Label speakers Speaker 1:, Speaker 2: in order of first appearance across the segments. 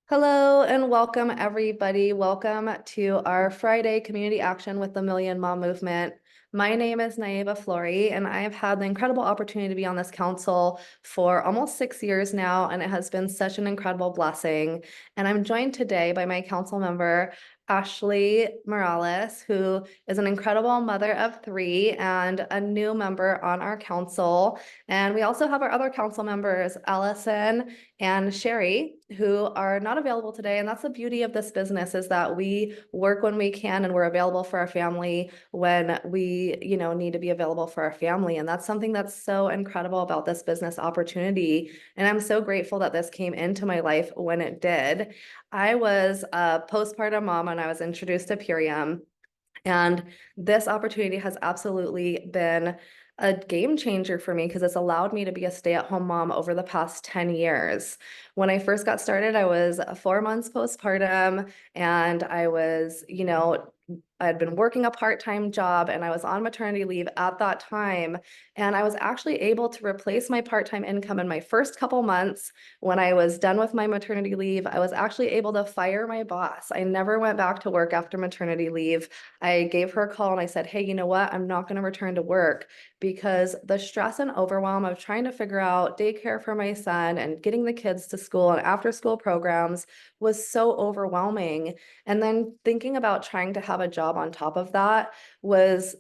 Speaker 1: Hello and welcome everybody. Welcome to our Friday Community Action with the Million Mom Movement. My name is Naiva Flory, and I have had the incredible opportunity to be on this council for almost 6 years now, and it has been such an incredible blessing. And I'm joined today by my council member, Ashley Morales, who is an incredible mother of three and a new member on our council. And we also have our other council members, Allison and Sherry, who are not available today. And that's the beauty of this business, is that we work when we can and we're available for our family when we, need to be available for our family. And that's something that's so incredible about this business opportunity. And I'm so grateful that this came into my life when it did. I was a postpartum mom and I was introduced to Purium. And this opportunity has absolutely been a game changer for me because it's allowed me to be a stay-at-home mom over the past 10 years. When I first got started, I was 4 months postpartum and I was, I had been working a part-time job and I was on maternity leave at that time. And I was actually able to replace my part-time income in my first couple months. When I was done with my maternity leave, I was actually able to fire my boss. I never went back to work after maternity leave. I gave her a call and I said, hey, you know what? I'm not going to return to work because the stress and overwhelm of trying to figure out daycare for my son and getting the kids to school and after school programs was so overwhelming. And then thinking about trying to have a job on top of that was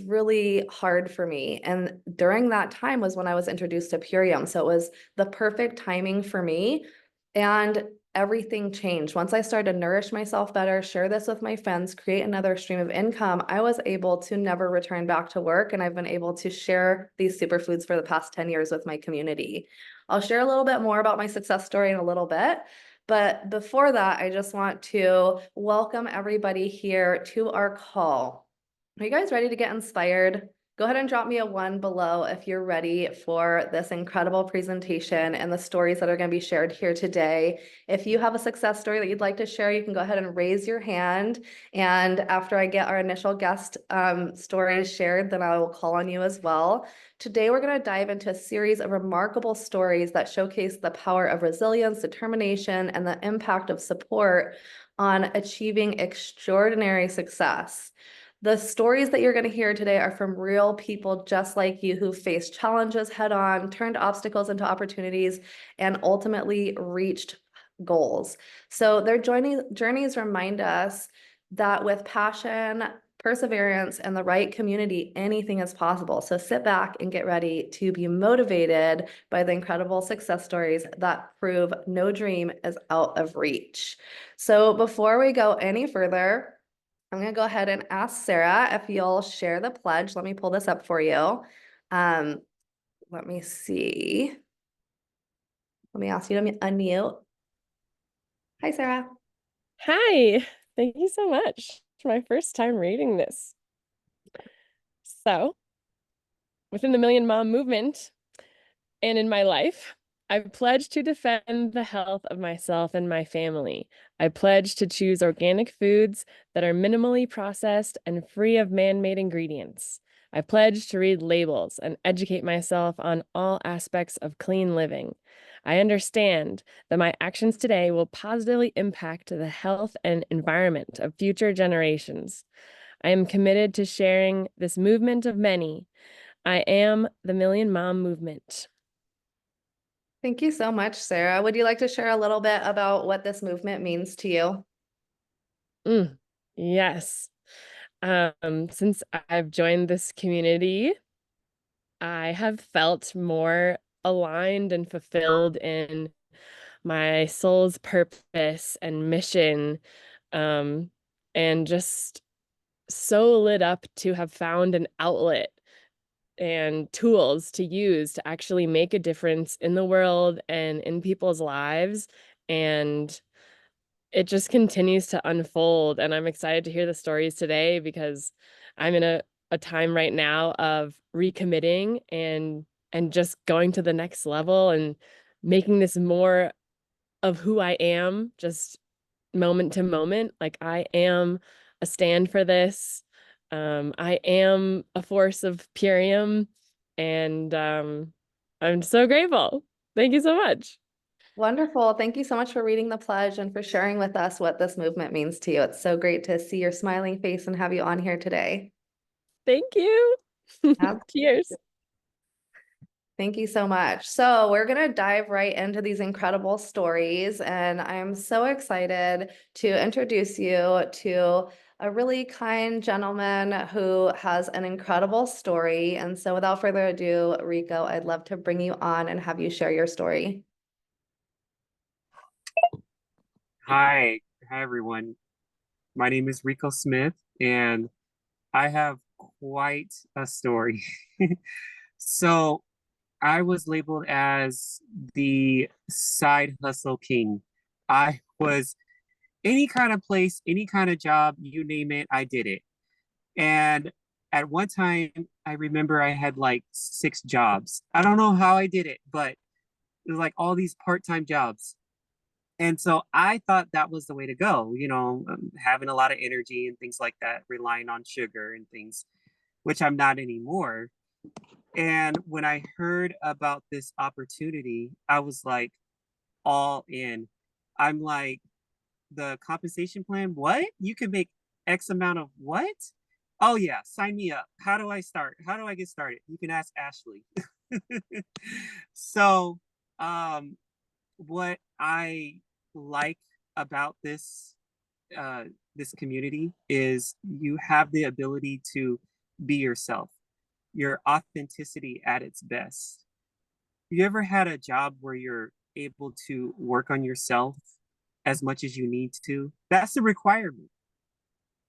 Speaker 1: really hard for me. And during that time was when I was introduced to Purium. So it was the perfect timing for me. And everything changed. Once I started to nourish myself better, share this with my friends, create another stream of income, I was able to never return back to work. And I've been able to share these superfoods for the past 10 years with my community. I'll share a little bit more about my success story in a little bit. But before that, I just want to welcome everybody here to our call. Are you guys ready to get inspired? Go ahead and drop me a 1 below if you're ready for this incredible presentation and the stories that are going to be shared here today. If you have a success story that you'd like to share, you can go ahead and raise your hand. And after I get our initial guest stories shared, then I will call on you as well. Today, we're going to dive into a series of remarkable stories that showcase the power of resilience, determination, and the impact of support on achieving extraordinary success. The stories that you're going to hear today are from real people just like you who faced challenges head on, turned obstacles into opportunities, and ultimately reached goals. So their journeys remind us that with passion, perseverance, and the right community, anything is possible. So sit back and get ready to be motivated by the incredible success stories that prove no dream is out of reach. So before we go any further, I'm going to go ahead and ask Sarah if you'll share the pledge. Let me pull this up for you. Um, let me see. Let me ask you to unmute. Hi, Sarah.
Speaker 2: Hi, thank you so much. It's my first time reading this. So, within the Million Mom movement and in my life, I pledge to defend the health of myself and my family. I pledge to choose organic foods that are minimally processed and free of man-made ingredients. I pledge to read labels and educate myself on all aspects of clean living. I understand that my actions today will positively impact the health and environment of future generations. I am committed to sharing this movement of many. I am the Million Mom Movement.
Speaker 1: Thank you so much, Sarah. Would you like to share a little bit about what this movement means to you?
Speaker 2: Yes. Since I've joined this community, I have felt more aligned and fulfilled in my soul's purpose and mission, um, and just so lit up to have found an outlet and tools to use to actually make a difference in the world and in people's lives. And it just continues to unfold. And I'm excited to hear the stories today because I'm in a time right now of recommitting and just going to the next level and making this more of who I am, just moment to moment. Like I am a stand for this. I am a force of Purium, and I'm so grateful. Thank you so much.
Speaker 1: Wonderful. Thank you so much for reading the pledge and for sharing with us what this movement means to you. It's so great to see your smiling face and have you on here today.
Speaker 2: Thank you. Cheers.
Speaker 1: Thank you so much. So we're going to dive right into these incredible stories, and I'm so excited to introduce you to a really kind gentleman who has an incredible story. And so without further ado, Rico, I'd love to bring you on and have you share your story.
Speaker 3: Hi everyone. My name is Rico Smith, and I have quite a story. So I was labeled as the side hustle king. I was any kind of place, any kind of job, you name it, I did it. And at one time, I remember I had like 6 jobs. I don't know how I did it, but it was like all these part-time jobs. And so I thought that was the way to go, having a lot of energy and things like that, relying on sugar and things, which I'm not anymore. And when I heard about this opportunity, I was like all in. I'm like, the compensation plan, what? You can make X amount of what? Oh, yeah, sign me up. How do I start? How do I get started? You can ask Ashley. So, um, what I like about this community is you have the ability to be yourself, your authenticity at its best. You ever had a job where you're able to work on yourself as much as you need to? That's the requirement.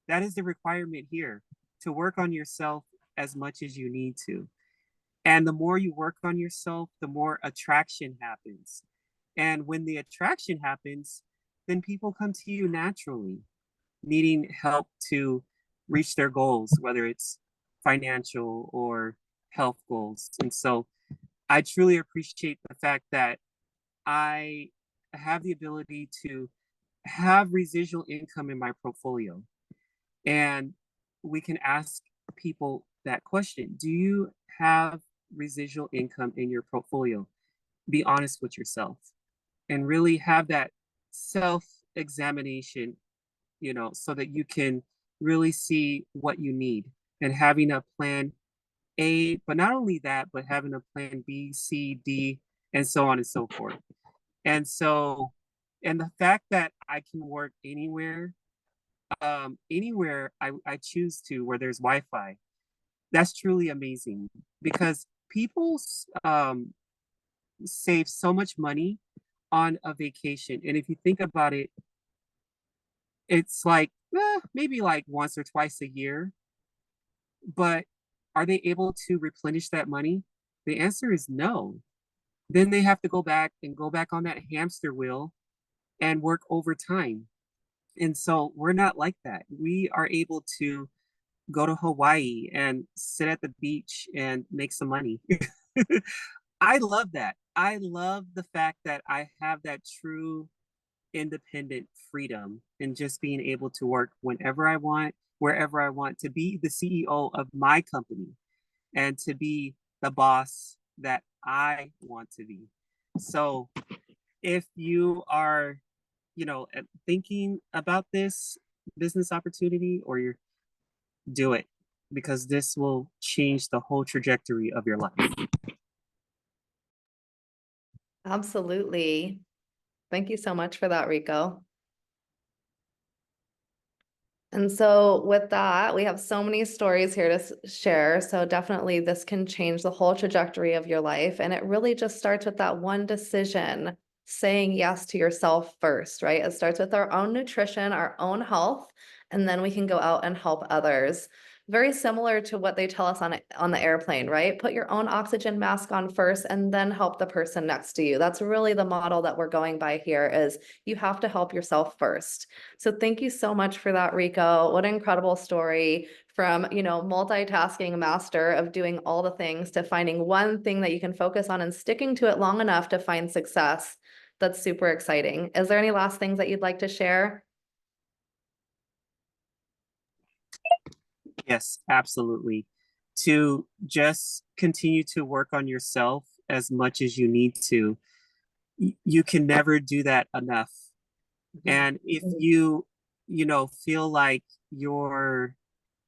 Speaker 3: That is the requirement here, to work on yourself as much as you need to. And the more you work on yourself, the more attraction happens. And when the attraction happens, then people come to you naturally, needing help to reach their goals, whether it's financial or health goals. And so I truly appreciate the fact that I have the ability to have residual income in my portfolio. And we can ask people that question. Do you have residual income in your portfolio? Be honest with yourself and really have that self examination, so that you can really see what you need, and having a plan A, but not only that, but having a plan B, C, D, and so on and so forth. And so, and the fact that I can work anywhere I choose to, where there's Wi-Fi, that's truly amazing, because people save so much money on a vacation. And if you think about it, it's like maybe like once or twice a year, but are they able to replenish that money? The answer is no. Then they have to go back on that hamster wheel and work overtime. And so we're not like that. We are able to go to Hawaii and sit at the beach and make some money. I love that. I love the fact that I have that true independent freedom and just being able to work whenever I want, wherever I want, to be the CEO of my company and to be the boss that I want to be. So if you are, thinking about this business opportunity, or you do it, because this will change the whole trajectory of your life.
Speaker 1: Absolutely. Thank you so much for that, Rico. And so with that, we have so many stories here to share. So definitely this can change the whole trajectory of your life. And it really just starts with that one decision, saying yes to yourself first, right? It starts with our own nutrition, our own health, and then we can go out and help others. Very similar to what they tell us on the airplane, right? Put your own oxygen mask on first and then help the person next to you. That's really the model that we're going by here, is you have to help yourself first. So thank you so much for that, Rico. What an incredible story, from, multitasking master of doing all the things to finding one thing that you can focus on and sticking to it long enough to find success. That's super exciting. Is there any last things that you'd like to share?
Speaker 3: Yes, absolutely. To just continue to work on yourself as much as you need to. you can never do that enough. And if you feel like you're,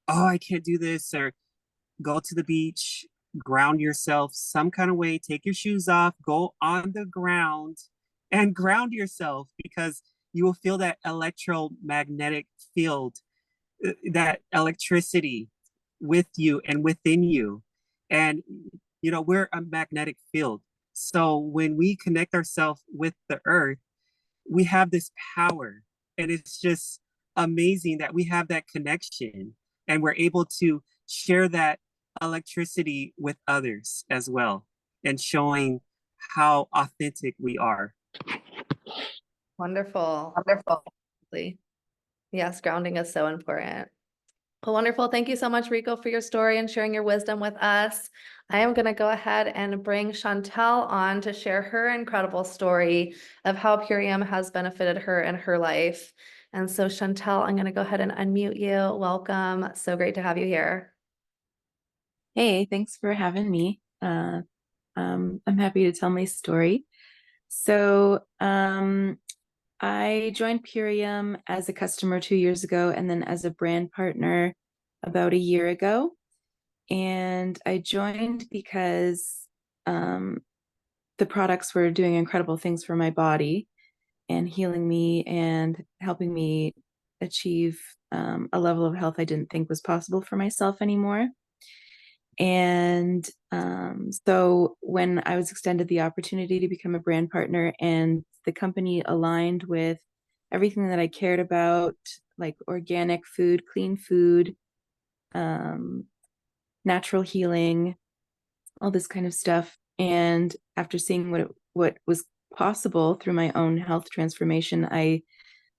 Speaker 3: oh, I can't do this, or go to the beach, ground yourself some kind of way, take your shoes off, go on the ground and ground yourself, because you will feel that electromagnetic field, that electricity with you and within you. And, we're a magnetic field. So when we connect ourselves with the earth, we have this power. And it's just amazing that we have that connection and we're able to share that electricity with others as well, and showing how authentic we are.
Speaker 1: Wonderful. Wonderful. Yes, grounding is so important. Well, wonderful. Thank you so much, Rico, for your story and sharing your wisdom with us. I am going to go ahead and bring Chantel on to share her incredible story of how Purium has benefited her in her life. And so, Chantel, I'm going to go ahead and unmute you. Welcome. So great to have you here.
Speaker 4: Hey, thanks for having me. I'm happy to tell my story. So, I joined Purium as a customer 2 years ago, and then as a brand partner about a year ago. And I joined because the products were doing incredible things for my body and healing me and helping me achieve a level of health I didn't think was possible for myself anymore. And so when I was extended the opportunity to become a brand partner, and the company aligned with everything that I cared about, like organic food, clean food, natural healing, all this kind of stuff. And after seeing what was possible through my own health transformation, I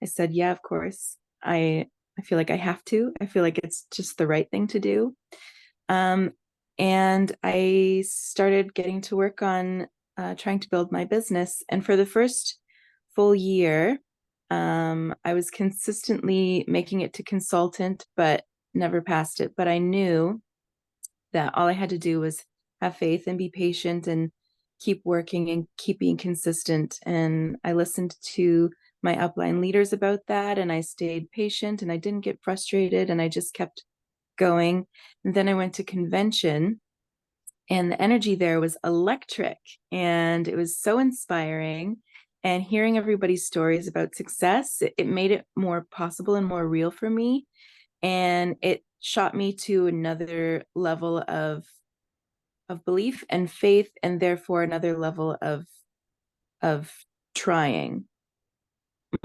Speaker 4: said, yeah, of course. I feel like I have to. I feel like it's just the right thing to do. And I started getting to work on trying to build my business. And for the first full year, I was consistently making it to consultant, but never past it. But I knew that all I had to do was have faith and be patient and keep working and keep being consistent. And I listened to my upline leaders about that, and I stayed patient, and I didn't get frustrated, and I just kept going. And then I went to convention, and the energy there was electric, and it was so inspiring. And hearing everybody's stories about success, it made it more possible and more real for me. And it shot me to another level of belief and faith, and therefore another level of trying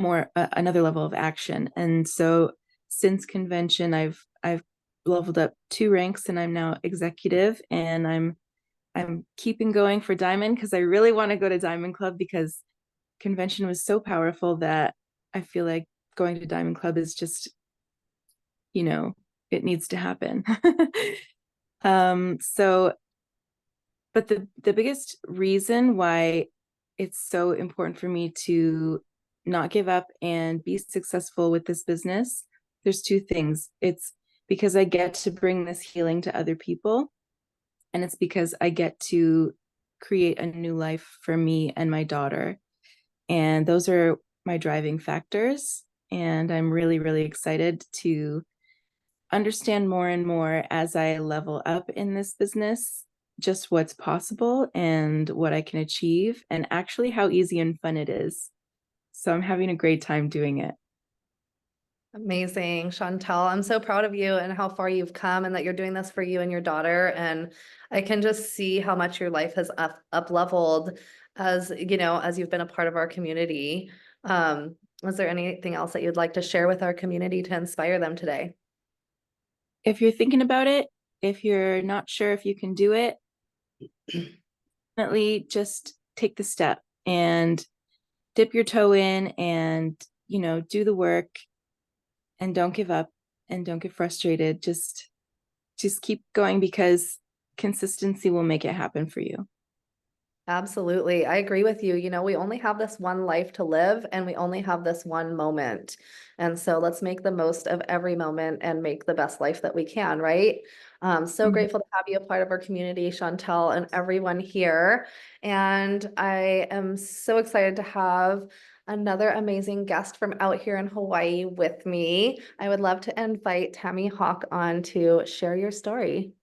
Speaker 4: more, another level of action. And so since convention, I've leveled up 2 ranks, and I'm now executive, and I'm keeping going for Diamond, because I really want to go to Diamond Club, because convention was so powerful that I feel like going to Diamond Club is just, it needs to happen. So, but the biggest reason why it's so important for me to not give up and be successful with this business, there's 2 things. It's because I get to bring this healing to other people, and it's because I get to create a new life for me and my daughter. And those are my driving factors. And I'm really, really excited to understand more and more as I level up in this business, just what's possible and what I can achieve, and actually how easy and fun it is. So I'm having a great time doing it.
Speaker 1: Amazing, Chantel. I'm so proud of you and how far you've come, and that you're doing this for you and your daughter. And I can just see how much your life has up leveled as you've been a part of our community. Was there anything else that you'd like to share with our community to inspire them today?
Speaker 4: If you're thinking about it, if you're not sure if you can do it, definitely just take the step and dip your toe in, and do the work, and don't give up, and don't get frustrated. Just keep going, because consistency will make it happen for you.
Speaker 1: Absolutely. I agree with you. You know, we only have this one life to live and we only have this one moment. And so let's make the most of every moment and make the best life that we can, right? So
Speaker 4: Mhm.
Speaker 1: grateful to have you a part of our community, Chantel, and everyone here. And I am so excited to have another amazing guest from out here in Hawaii with me. I would love to invite Tammy Hawk on to share your story.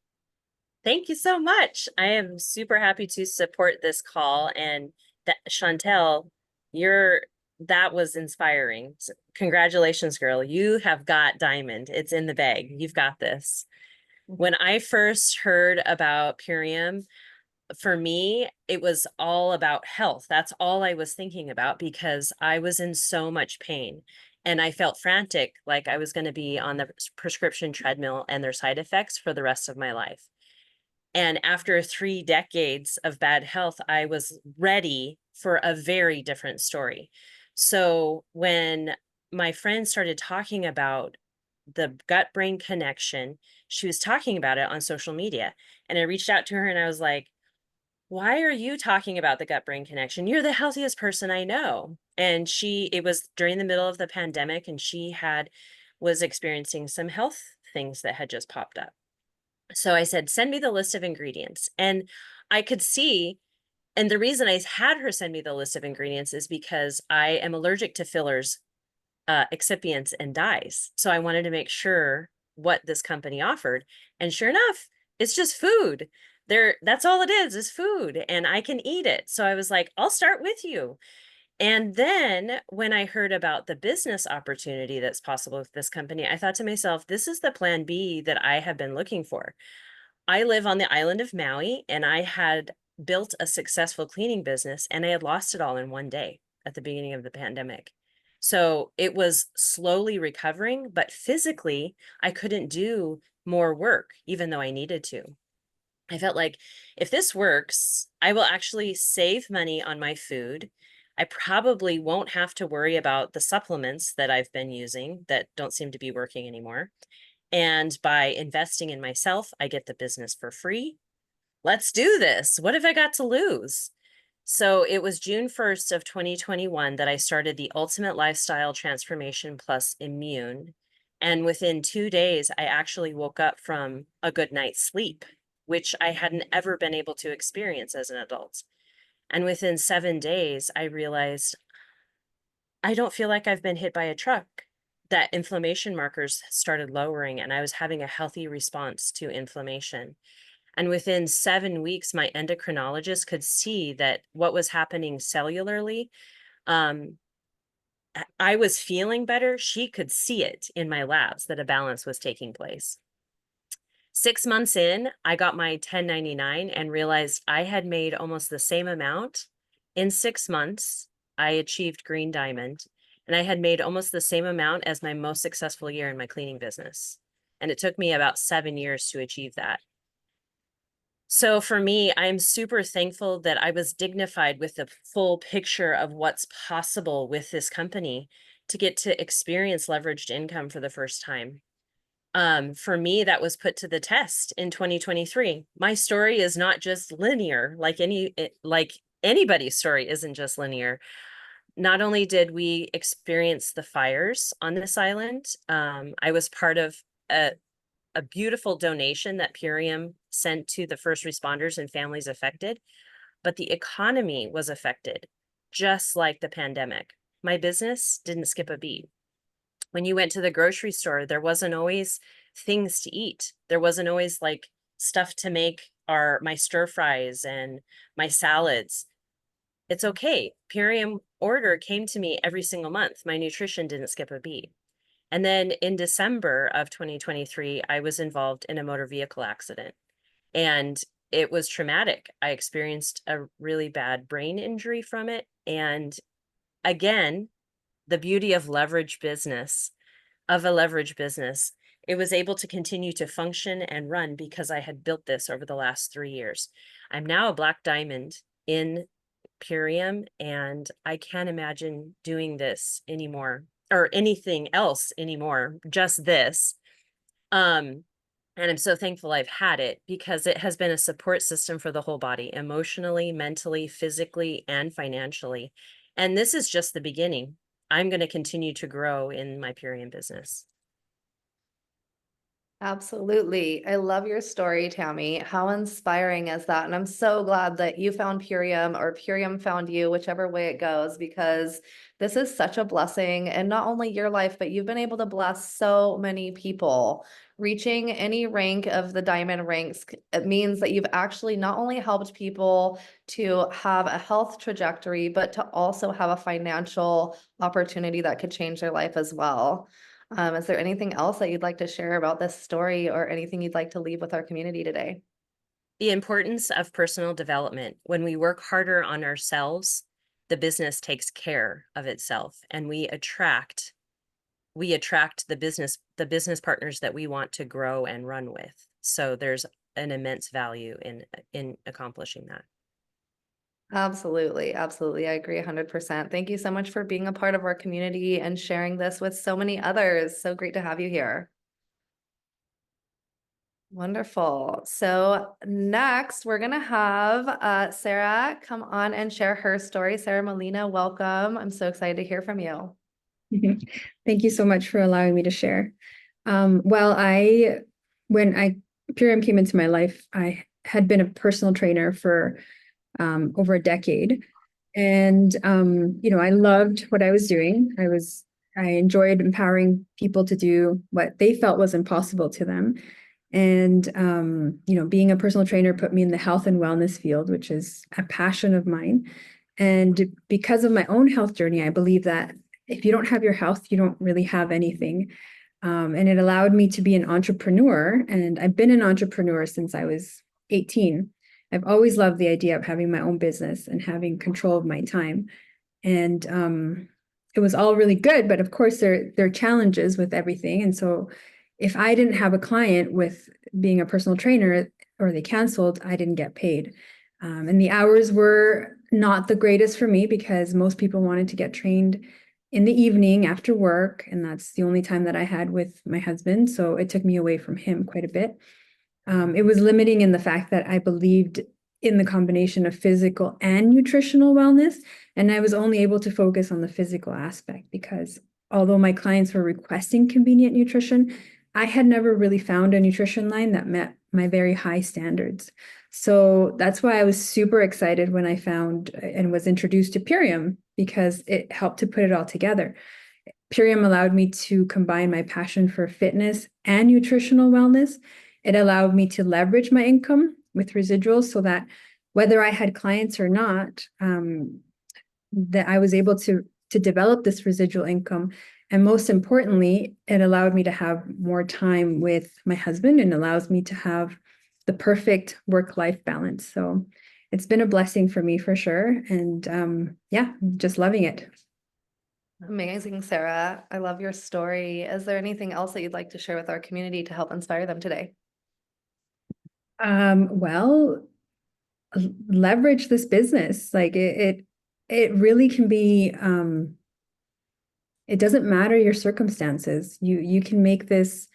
Speaker 5: Thank you so much. I am super happy to support this call, and that Chantel, that was inspiring. Congratulations, girl. You have got diamond. It's in the bag. You've got this. When I first heard about Purium, for me, it was all about health. That's all I was thinking about because I was in so much pain and I felt frantic, like I was going to be on the prescription treadmill and their side effects for the rest of my life. And after 3 decades of bad health, I was ready for a very different story. So when my friend started talking about the gut brain connection, she was talking about it on social media. And I reached out to her and I was like, why are you talking about the gut brain connection? You're the healthiest person I know. And it was during the middle of the pandemic and was experiencing some health things that had just popped up. So I said, send me the list of ingredients. And I could see, and the reason I had her send me the list of ingredients is because I am allergic to fillers, excipients, and dyes. So I wanted to make sure what this company offered. And sure enough, it's just food. That's all it is food, and I can eat it. So I was like, I'll start with you. And then when I heard about the business opportunity that's possible with this company, I thought to myself, this is the plan B that I have been looking for. I live on the island of Maui and I had built a successful cleaning business and I had lost it all in one day at the beginning of the pandemic. So it was slowly recovering, but physically I couldn't do more work, even though I needed to. I felt like if this works, I will actually save money on my food. I probably won't have to worry about the supplements that I've been using that don't seem to be working anymore. And by investing in myself, I get the business for free. Let's do this. What have I got to lose? So it was June 1st of 2021 that I started the Ultimate Lifestyle Transformation Plus Immune. And within 2 days, I actually woke up from a good night's sleep, which I hadn't ever been able to experience as an adult. And within 7 days, I realized I don't feel like I've been hit by a truck. That inflammation markers started lowering and I was having a healthy response to inflammation. And within 7 weeks, my endocrinologist could see that what was happening cellularly, um, I was feeling better. She could see it in my labs that a balance was taking place. 6 months in, I got my 1099 and realized I had made almost the same amount. In 6 months, I achieved Green Diamond, and I had made almost the same amount as my most successful year in my cleaning business. And it took me about 7 years to achieve that. So for me, I'm super thankful that I was dignified with the full picture of what's possible with this company to get to experience leveraged income for the first time. For me, that was put to the test in 2023. My story is not just linear, like anybody's story isn't just linear. Not only did we experience the fires on this island, I was part of a beautiful donation that Purium sent to the first responders and families affected, but the economy was affected, just like the pandemic. My business didn't skip a beat. When you went to the grocery store, there wasn't always things to eat. There wasn't always like stuff to make my stir fries and my salads. It's okay. Purium order came to me every single month. My nutrition didn't skip a beat. And then in December of 2023, I was involved in a motor vehicle accident and it was traumatic. I experienced a really bad brain injury from it. And again, the beauty of a leverage business, it was able to continue to function and run because I had built this over the last 3 years. I'm now a black diamond in Purium, and I can't imagine doing this anymore or anything else anymore, just this. And And I'm so thankful I've had it because it has been a support system for the whole body, emotionally, mentally, physically, and financially. And this is just the beginning. I'm going to continue to grow in my Purium business.
Speaker 1: Absolutely. I love your story, Tammy. How inspiring is that? And I'm so glad that you found Purium or Purium found you, whichever way it goes, because this is such a blessing in not only your life, but you've been able to bless so many people. Reaching any rank of the diamond ranks, it means that you've actually not only helped people to have a health trajectory, but to also have a financial opportunity that could change their life as well. Is there anything else that you'd like to share about this story or anything you'd like to leave with our community today?
Speaker 5: The importance of personal development. When we work harder on ourselves, the business takes care of itself, and we attract the business partners that we want to grow and run with. So there's an immense value in accomplishing that.
Speaker 1: Absolutely. Absolutely. I agree 100%. Thank you so much for being a part of our community and sharing this with so many others. So great to have you here. Wonderful. So next we're going to have Sarah come on and share her story. Sarah Molina, welcome. I'm so excited to hear from you.
Speaker 6: Thank you so much for allowing me to share. Well, when Purium came into my life, I had been a personal trainer for over a decade. And, I loved what I was doing. I enjoyed empowering people to do what they felt was impossible to them. And, being a personal trainer put me in the health and wellness field, which is a passion of mine. And because of my own health journey, I believe that if you don't have your health, you don't really have anything. And it allowed me to be an entrepreneur. And I've been an entrepreneur since I was 18. I've always loved the idea of having my own business and having control of my time. And it was all really good, but of course there are challenges with everything. And so if I didn't have a client with being a personal trainer or they canceled, I didn't get paid. And the hours were not the greatest for me because most people wanted to get trained in the evening after work. And that's the only time that I had with my husband. So it took me away from him quite a bit. It was limiting in the fact that I believed in the combination of physical and nutritional wellness. And I was only able to focus on the physical aspect because although my clients were requesting convenient nutrition, I had never really found a nutrition line that met my very high standards. So that's why I was super excited when I found and was introduced to Purium because it helped to put it all together. Purium allowed me to combine my passion for fitness and nutritional wellness. It allowed me to leverage my income with residuals so that whether I had clients or not, that I was able to develop this residual income. And most importantly, it allowed me to have more time with my husband and allows me to have the perfect work-life balance. So it's been a blessing for me for sure. And just loving it.
Speaker 1: Amazing, Sarah. I love your story. Is there anything else that you'd like to share with our community to help inspire them today?
Speaker 6: Well, leverage this business. Like it really can be, it doesn't matter your circumstances. You can make this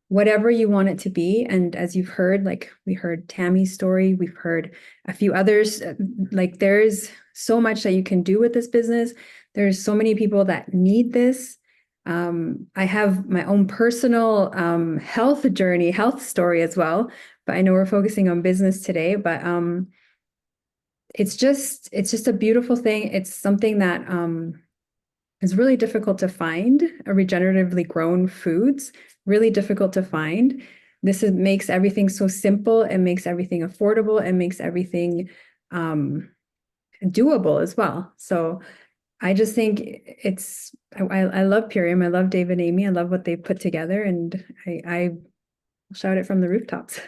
Speaker 6: whatever you want it to be. And as you've heard, like we heard Tammy's story, we've heard a few others, like there's so much that you can do with this business. There's so many people that need this. I have my own personal health story as well, but I know we're focusing on business today, but it's just a beautiful thing. It's something that is really difficult to find, regeneratively grown foods, really difficult to find. Makes everything so simple. It makes everything affordable. It makes everything doable as well. So I just think I love Purium. I love Dave and Amy. I love what they put together, and I shout it from the rooftops.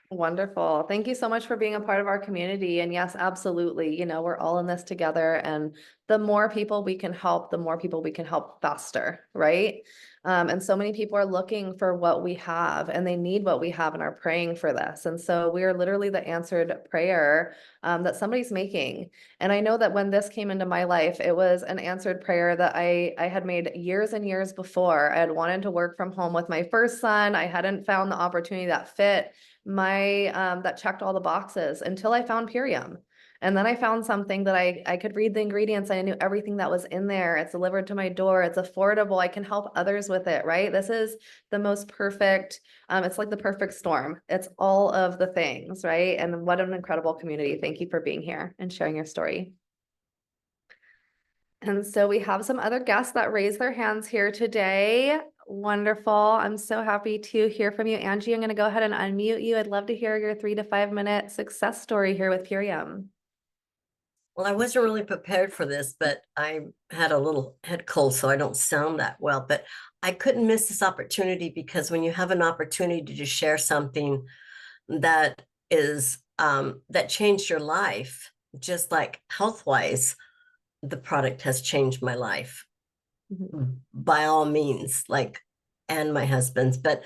Speaker 1: Wonderful. Thank you so much for being a part of our community. And yes, absolutely. We're all in this together. And the more people we can help, the more people we can help faster, right? And so many people are looking for what we have and they need what we have and are praying for this. And so we are literally the answered prayer that somebody's making. And I know that when this came into my life, it was an answered prayer that I had made years and years before. I had wanted to work from home with my first son. I hadn't found the opportunity that fit my that checked all the boxes until I found Purium. And then I found something that I could read the ingredients. I knew everything that was in there. It's delivered to my door. It's affordable. I can help others with it, right? This is the most perfect, it's like the perfect storm. It's all of the things, right? And what an incredible community. Thank you for being here and sharing your story. And so we have some other guests that raised their hands here today. Wonderful. I'm so happy to hear from you, Angie. I'm going to go ahead and unmute you. I'd love to hear your 3 to 5 minute success story here with Purium.
Speaker 7: Well, I wasn't really prepared for this, but I had a little head cold, so I don't sound that well. But I couldn't miss this opportunity because when you have an opportunity to share something that is that changed your life, just like health-wise, the product has changed my life by all means, like, and my husband's. But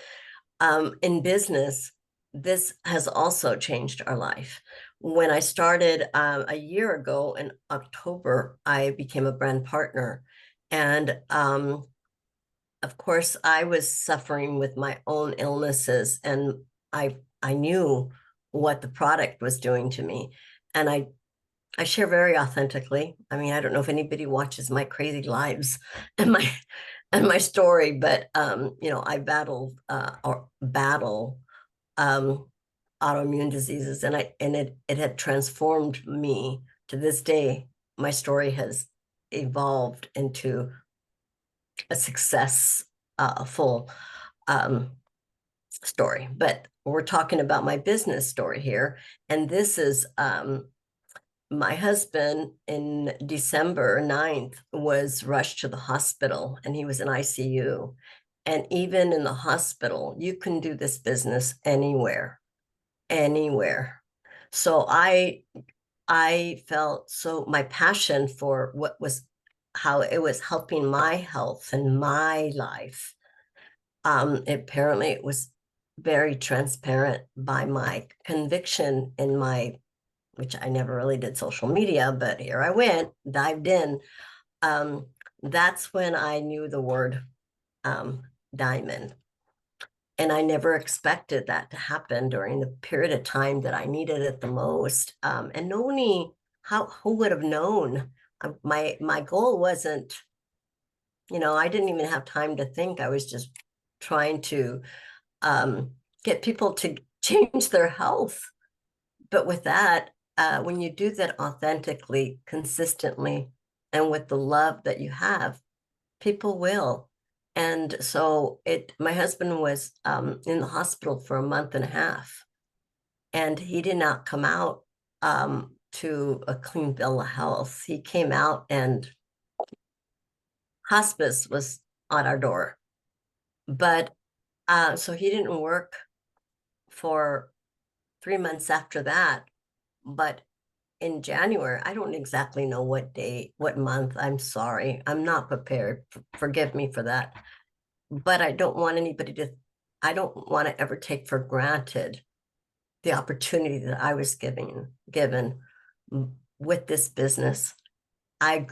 Speaker 7: in business, this has also changed our life. When I started a year ago in October, I became a brand partner. And of course, I was suffering with my own illnesses, and I knew what the product was doing to me. And I share very authentically. I mean, I don't know if anybody watches my crazy lives and my story, but I battle autoimmune diseases, and it had transformed me. To this day, my story has evolved into a successful story. But we're talking about my business story here, and this is my husband in December 9th was rushed to the hospital, and he was in ICU. And even in the hospital, you can do this business anywhere. So I felt so my passion for how it was helping my health and my life. Apparently it was very transparent by my conviction in which I never really did social media, but here I went, dived in. That's when I knew the word diamond. And I never expected that to happen during the period of time that I needed it the most. And nobody, who would have known? My goal wasn't, I didn't even have time to think. I was just trying to get people to change their health. But with that, when you do that authentically, consistently, and with the love that you have, people will. And so my husband was in the hospital for a month and a half, and he did not come out to a clean bill of health. He came out and hospice was on our door. But so he didn't work for 3 months after that. But in January, I don't exactly know what day, what month. I'm sorry. I'm not prepared. Forgive me for that. But I don't want I don't want to ever take for granted the opportunity that I was given with this business. I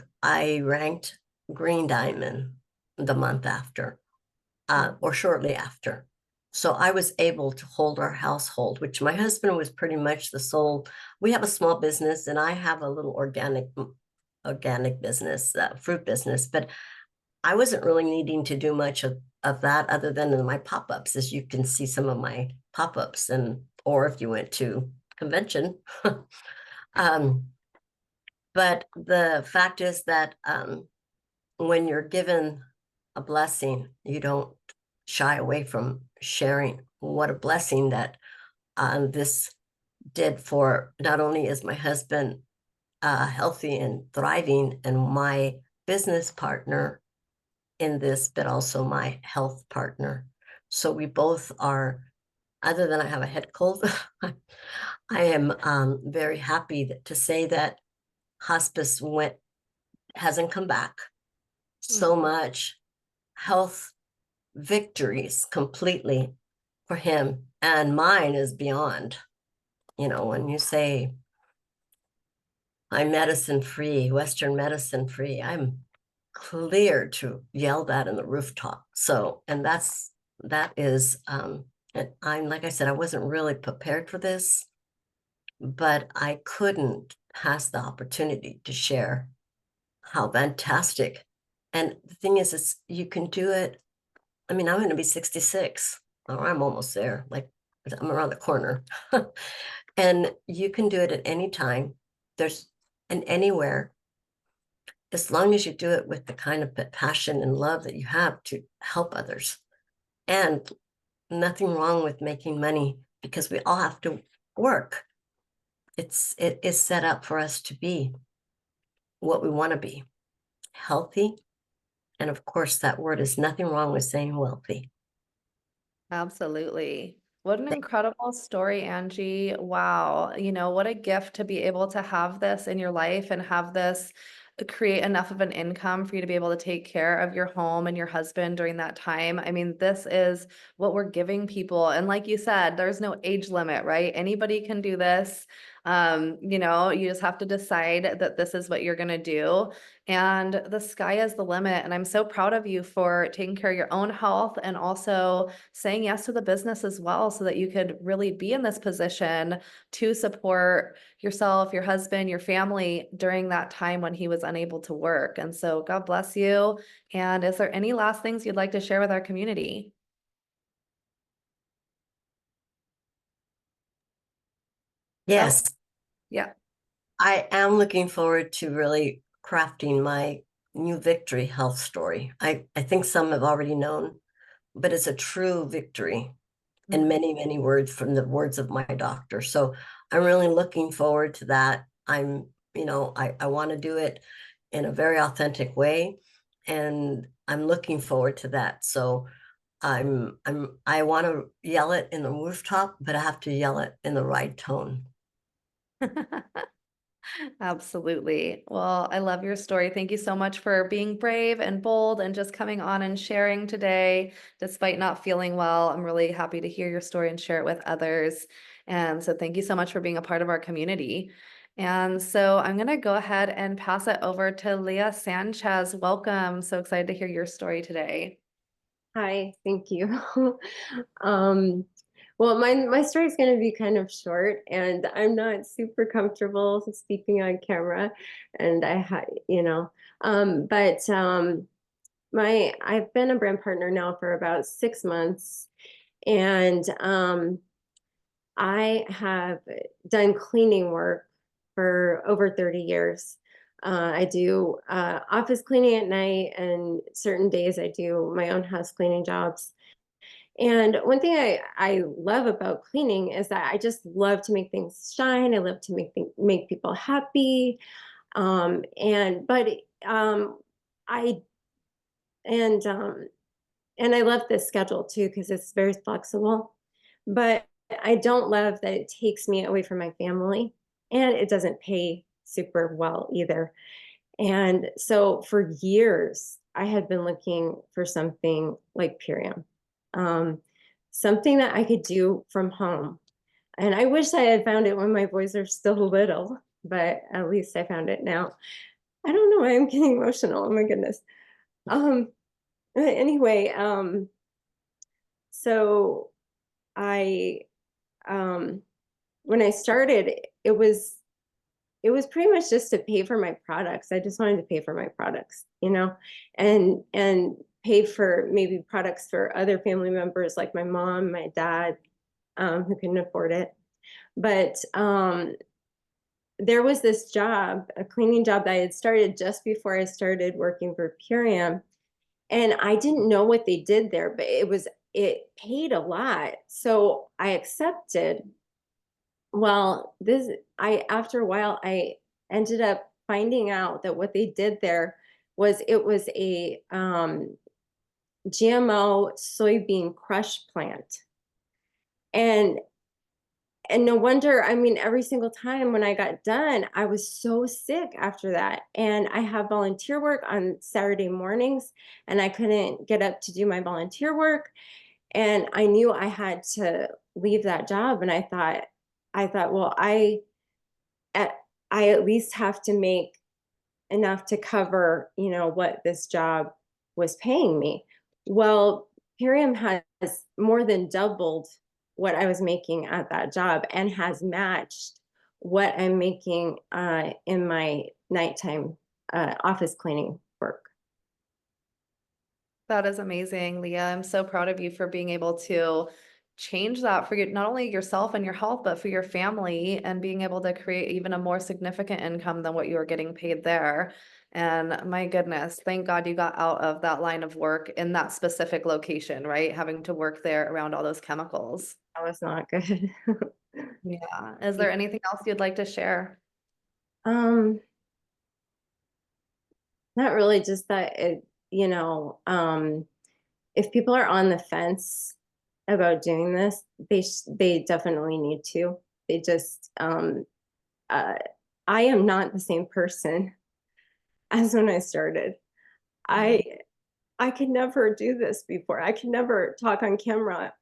Speaker 7: ranked green diamond the month after, or shortly after. So I was able to hold our household, which my husband was pretty much the sole. We have a small business, and I have a little organic business, fruit business, but I wasn't really needing to do much of that other than in my pop-ups, as you can see some of my pop-ups, or if you went to convention. But the fact is that when you're given a blessing, you don't shy away from sharing. What a blessing that this did for not only is my husband healthy and thriving and my business partner in this, but also my health partner. So we both are other than I have a head cold, I am very happy to say that hospice hasn't come back. So much health victories completely for him, and mine is beyond. You know, when you say I'm medicine free, Western medicine free, I'm clear to yell that in the rooftop. So, and that is, and I'm, like I said, I wasn't really prepared for this, but I couldn't pass the opportunity to share how fantastic. And the thing is you can do it. I mean, I'm going to be 66, or I'm almost there, like I'm around the corner. And you can do it at any time. And anywhere, as long as you do it with the kind of passion and love that you have to help others. And nothing wrong with making money, because we all have to work. It is set up for us to be what we want to be, healthy. And of course, that word is nothing wrong with saying wealthy.
Speaker 1: Absolutely. What an incredible story, Angie. Wow. You know, what a gift to be able to have this in your life and have this create enough of an income for you to be able to take care of your home and your husband during that time. I mean, this is what we're giving people. And like you said, there's no age limit, right? Anybody can do this. You know, you just have to decide that this is what you're going to do. And the sky is the limit. And I'm so proud of you for taking care of your own health and also saying yes to the business as well, so that you could really be in this position to support yourself, your husband, your family during that time when he was unable to work. And so God bless you. And is there any last things you'd like to share with our community?
Speaker 7: Yes.
Speaker 1: Yeah.
Speaker 7: I am looking forward to really crafting my new victory health story. I think some have already known, but it's a true victory in many, many words from the words of my doctor. So I'm really looking forward to that. I want to do it in a very authentic way, and I'm looking forward to that. So I want to yell it in the rooftop, but I have to yell it in the right tone.
Speaker 1: Absolutely. Well, I love your story. Thank you so much for being brave and bold and just coming on and sharing today, despite not feeling well. I'm really happy to hear your story and share it with others. And so thank you so much for being a part of our community. And so I'm going to go ahead and pass it over to Leah Sanchez. Welcome. So excited to hear your story today.
Speaker 8: Hi, thank you. Um, well, my story is going to be kind of short, and I'm not super comfortable speaking on camera, and I've been a brand partner now for about 6 months, and I have done cleaning work for over 30 years. I do office cleaning at night, and certain days I do my own house cleaning jobs. And one thing I love about cleaning is that I just love to make things shine. I love to make people happy. And but I and and I love this schedule too because it's very flexible. But I don't love that it takes me away from my family, and it doesn't pay super well either. And so for years, I had been looking for something like Purium, something that I could do from home. And I wish I had found it when my boys are still little, but at least I found it now. I don't know why I'm getting emotional. Oh my goodness. Anyway, so I, when I started, it was pretty much just to pay for my products. I just wanted to pay for my products, and pay for maybe products for other family members like my mom, my dad, who couldn't afford it. But there was this job, a cleaning job that I had started just before I started working for Purium, and I didn't know what they did there, but it paid a lot, so I accepted. Well, after a while, I ended up finding out that what they did there was it was a GMO soybean crush plant. And no wonder, I mean, every single time when I got done, I was so sick after that. And I have volunteer work on Saturday mornings, and I couldn't get up to do my volunteer work. And I knew I had to leave that job. And I thought, well, at, I at least have to make enough to cover, what this job was paying me. Well, Purium has more than doubled what I was making at that job and has matched what I'm making in my nighttime office cleaning work.
Speaker 1: That is amazing, Leah. I'm so proud of you for being able to change that for not only yourself and your health, but for your family, and being able to create even a more significant income than what you were getting paid there. And my goodness, thank God you got out of that line of work in that specific location, right? Having to work there around all those chemicals.
Speaker 8: That was not good.
Speaker 1: Yeah. Is there anything else you'd like to share?
Speaker 8: Um, Not really, just that if people are on the fence about doing this, they definitely need to. They just I am not the same person as when I started. I could never do this before. I could never talk on camera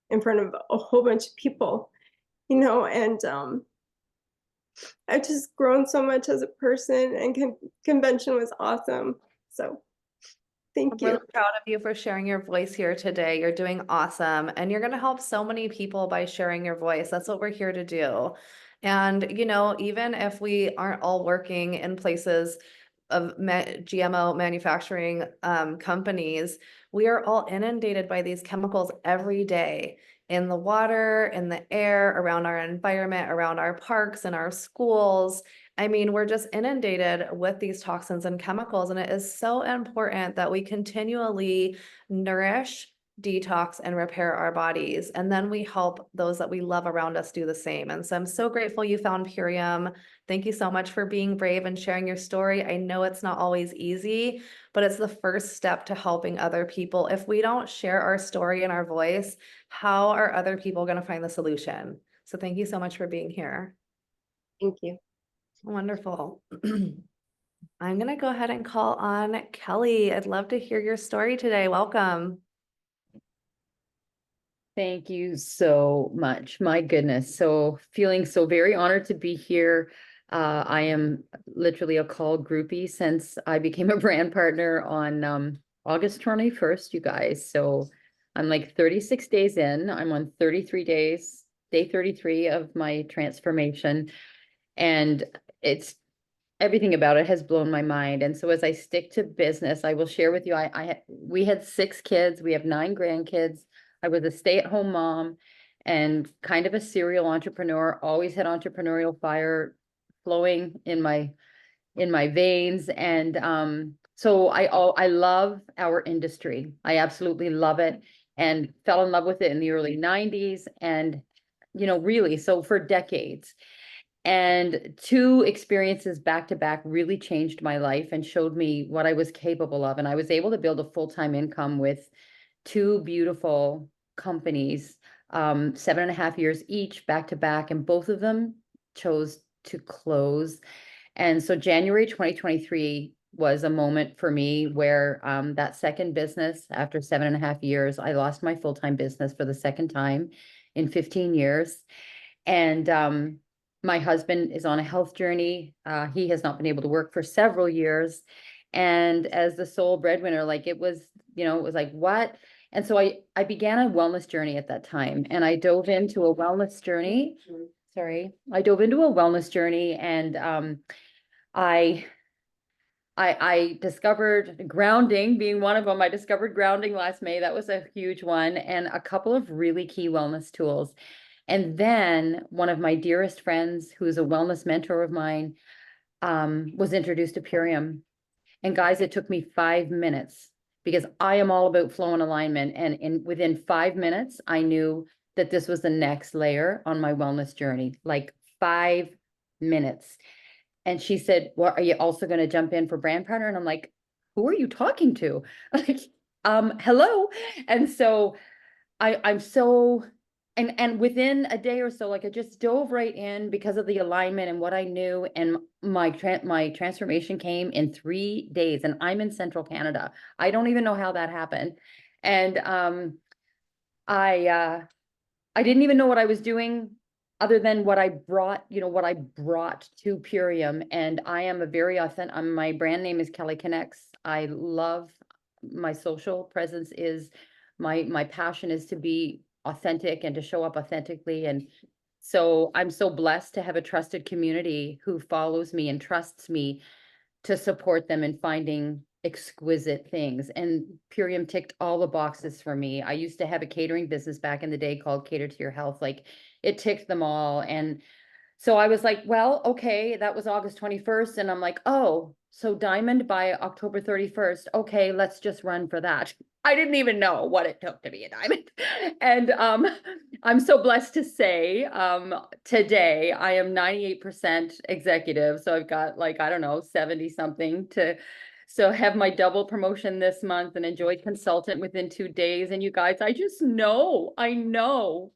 Speaker 8: in front of a whole bunch of people, and I've just grown so much as a person, and convention was awesome. So thank
Speaker 1: I'm
Speaker 8: you.
Speaker 1: really proud of you for sharing your voice here today. You're doing awesome, and you're going to help so many people by sharing your voice. That's what we're here to do. And, even if we aren't all working in places of GMO manufacturing companies, we are all inundated by these chemicals every day in the water, in the air, around our environment, around our parks and our schools. I mean, we're just inundated with these toxins and chemicals, and it is so important that we continually nourish, detox, and repair our bodies. And then we help those that we love around us do the same. And so I'm so grateful you found Purium. Thank you so much for being brave and sharing your story. I know it's not always easy, but it's the first step to helping other people. If we don't share our story and our voice, how are other people going to find the solution? So thank you so much for being here.
Speaker 8: Thank you.
Speaker 1: Wonderful. I'm going to go ahead and call on Kelly. I'd love to hear your story today. Welcome.
Speaker 9: Thank you so much. My goodness. So feeling so very honored to be here. I am literally a call groupie since I became a brand partner on August 21st, you guys. So I'm like 36 days in. I'm on 33 days, day 33 of my transformation. And it's everything about it has blown my mind. And so as I stick to business, I will share with you, we had 6 kids, we have 9 grandkids. I was a stay-at-home mom and kind of a serial entrepreneur, always had entrepreneurial fire flowing in my veins. And so I love our industry. I absolutely love it and fell in love with it in the early 90s and really so for decades. And 2 experiences back to back really changed my life and showed me what I was capable of. And I was able to build a full-time income with 2 beautiful companies, 7.5 years each back to back, and both of them chose to close. And so January 2023 was a moment for me where that second business, after 7.5 years, I lost my full-time business for the second time in 15 years. And my husband is on a health journey. He has not been able to work for several years. And as the sole breadwinner, like it was like, what? And so I began a wellness journey at that time. And I dove into a wellness journey. Sorry. I dove into a wellness journey and I discovered grounding being one of them. I discovered grounding last May. That was a huge one, and a couple of really key wellness tools. And then one of my dearest friends, who's a wellness mentor of mine, was introduced to Purium. And guys, it took me 5 minutes because I am all about flow and alignment. And within 5 minutes, I knew that this was the next layer on my wellness journey, like 5 minutes. And she said, well, are you also going to jump in for brand partner? And I'm like, who are you talking to? Like, hello. And so I'm so and within a day or so, like I just dove right in because of the alignment and what I knew, and my transformation came in 3 days, and I'm in Central Canada. I don't even know how that happened. And I didn't even know what I was doing other than what I brought, what I brought to Purium. And I am a very authentic, my brand name is Kelly Connects. I love my social presence is my passion is to be authentic and to show up authentically. And so I'm so blessed to have a trusted community who follows me and trusts me to support them in finding exquisite things. And Purium ticked all the boxes for me. I used to have a catering business back in the day called Cater to Your Health. Like it ticked them all. And so I was like, well, okay, that was August 21st. And I'm like, oh, so diamond by October 31st. Okay, let's just run for that. I didn't even know what it took to be a diamond. And I'm so blessed to say today I am 98% executive. So I've got like, I don't know, 70 something to so have my double promotion this month and enjoyed consultant within 2 days. And you guys, I just know, I know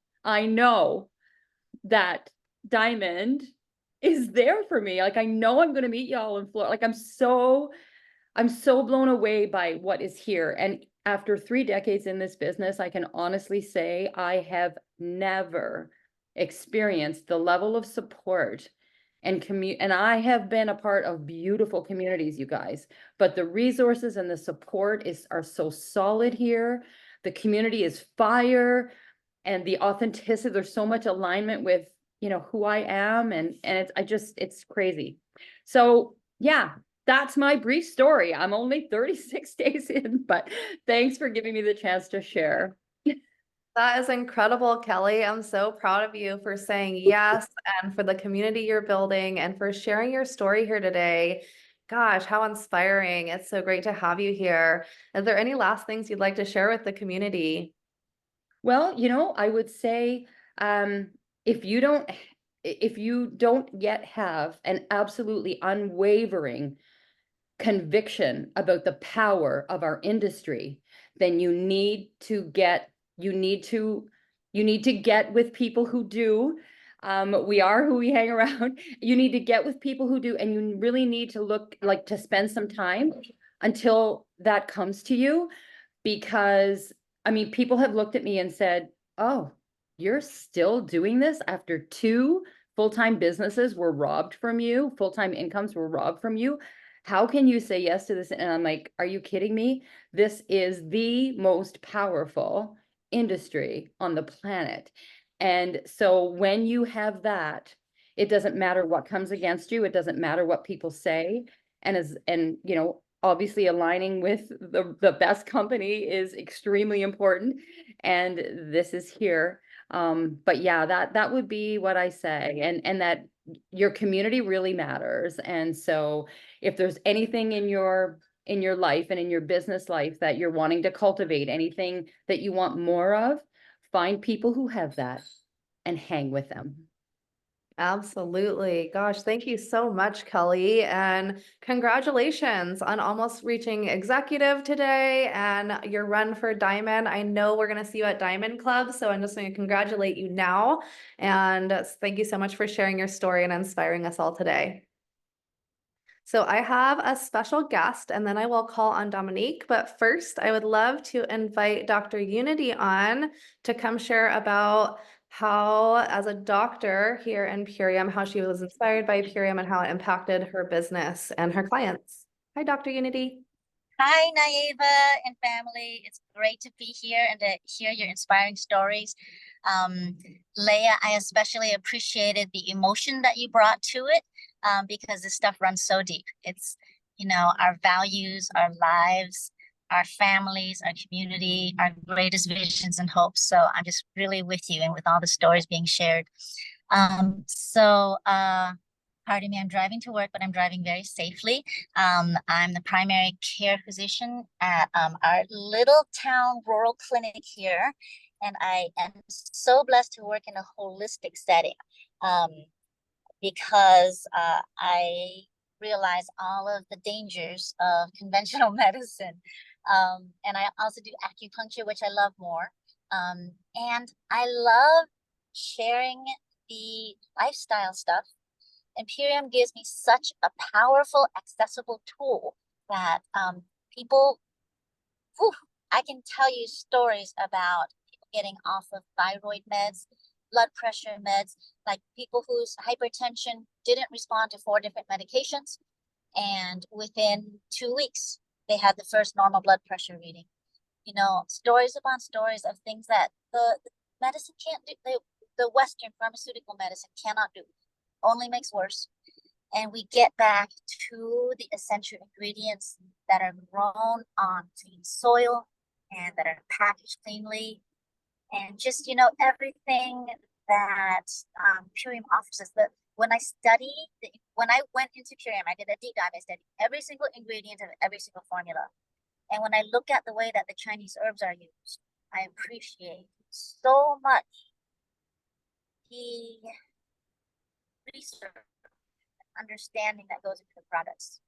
Speaker 9: that diamond is there for me. Like I know I'm going to meet y'all in Florida. Like I'm so blown away by what is here. And after 3 decades in this business, I can honestly say I have never experienced the level of support and I have been a part of beautiful communities, you guys, but the resources and the support are so solid here. The community is fire, and the authenticity, there's so much alignment with, who I am, and it's crazy. So yeah, that's my brief story. I'm only 36 days in, but thanks for giving me the chance to share.
Speaker 1: That is incredible, Kelly. I'm so proud of you for saying yes and for the community you're building and for sharing your story here today. Gosh, how inspiring. It's so great to have you here. Is there any last things you'd like to share with the community?
Speaker 9: Well, I would say if you don't yet have an absolutely unwavering conviction about the power of our industry, then you need to get with people who do. We are who we hang around. You need to get with people who do, and you really need to spend some time until that comes to you, because I mean, people have looked at me and said, oh, you're still doing this after 2 full-time businesses were robbed from you, full-time incomes were robbed from you. How can you say yes to this? And I'm like, are you kidding me? This is the most powerful industry on the planet. And so when you have that, it doesn't matter what comes against you. It doesn't matter what people say. And obviously aligning with the best company is extremely important. And this is here. But yeah, that would be what I say. And that your community really matters. And so if there's anything in your life and in your business life that you're wanting to cultivate, anything that you want more of, find people who have that and hang with them.
Speaker 1: Absolutely. Gosh, thank you so much, Kelly. And congratulations on almost reaching executive today and your run for Diamond. I know we're going to see you at Diamond Club, so I'm just going to congratulate you now. And thank you so much for sharing your story and inspiring us all today. So I have a special guest, and then I will call on Dominique. But first, I would love to invite Dr. Unity on to come share about how, as a doctor here in Purium, how she was inspired by Purium and how it impacted her business and her clients. Hi, Dr. Unity.
Speaker 10: Hi, Naiva and family. It's great to be here and to hear your inspiring stories. Leah, I especially appreciated the emotion that you brought to it because this stuff runs so deep. It's, our values, our lives, our families, our community, our greatest visions and hopes. So I'm just really with you and with all the stories being shared. Pardon me, I'm driving to work, but I'm driving very safely. I'm the primary care physician at our little town rural clinic here. And I am so blessed to work in a holistic setting because I realize all of the dangers of conventional medicine. And I also do acupuncture, which I love more. And I love sharing the lifestyle stuff. Imperium gives me such a powerful, accessible tool that people, whew, I can tell you stories about people getting off of thyroid meds, blood pressure meds, like people whose hypertension didn't respond to 4 different medications. And within 2 weeks, they had the first normal blood pressure reading. You know, stories upon stories of things that the medicine can't do, the Western pharmaceutical medicine cannot do, only makes worse. And we get back to the essential ingredients that are grown on clean soil and that are packaged cleanly. And just, you know, everything that Purium offers us. When I went into Purium, I did a deep dive. I studied every single ingredient of every single formula. And when I look at the way that the Chinese herbs are used, I appreciate so much the research understanding that goes into the products,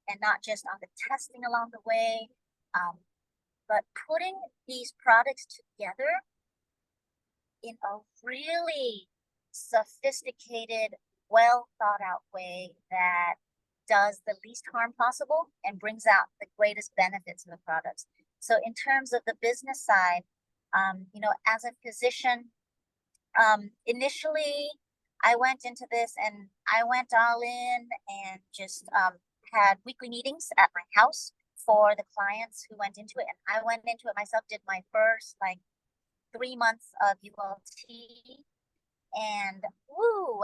Speaker 10: and not just on the testing along the way, but putting these products together in a really sophisticated, well thought out way that does the least harm possible and brings out the greatest benefits of the products. So in terms of the business side, you know, as a physician, initially I went into this and I went all in and just had weekly meetings at my house for the clients who went into it. And I went into it myself, did my first like 3 months of ULT, and woo,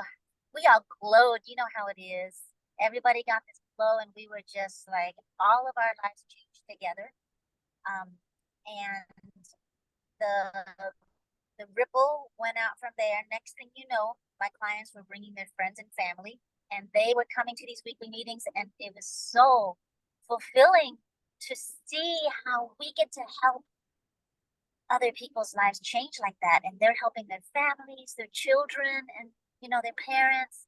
Speaker 10: we all glowed. You know how it is. Everybody got this glow, and we were just like, all of our lives changed together. And the ripple went out from there. Next thing you know, my clients were bringing their friends and family, and they were coming to these weekly meetings, and it was so fulfilling to see how we get to help other people's lives change like that, and they're helping their families, their children, and you know, their parents.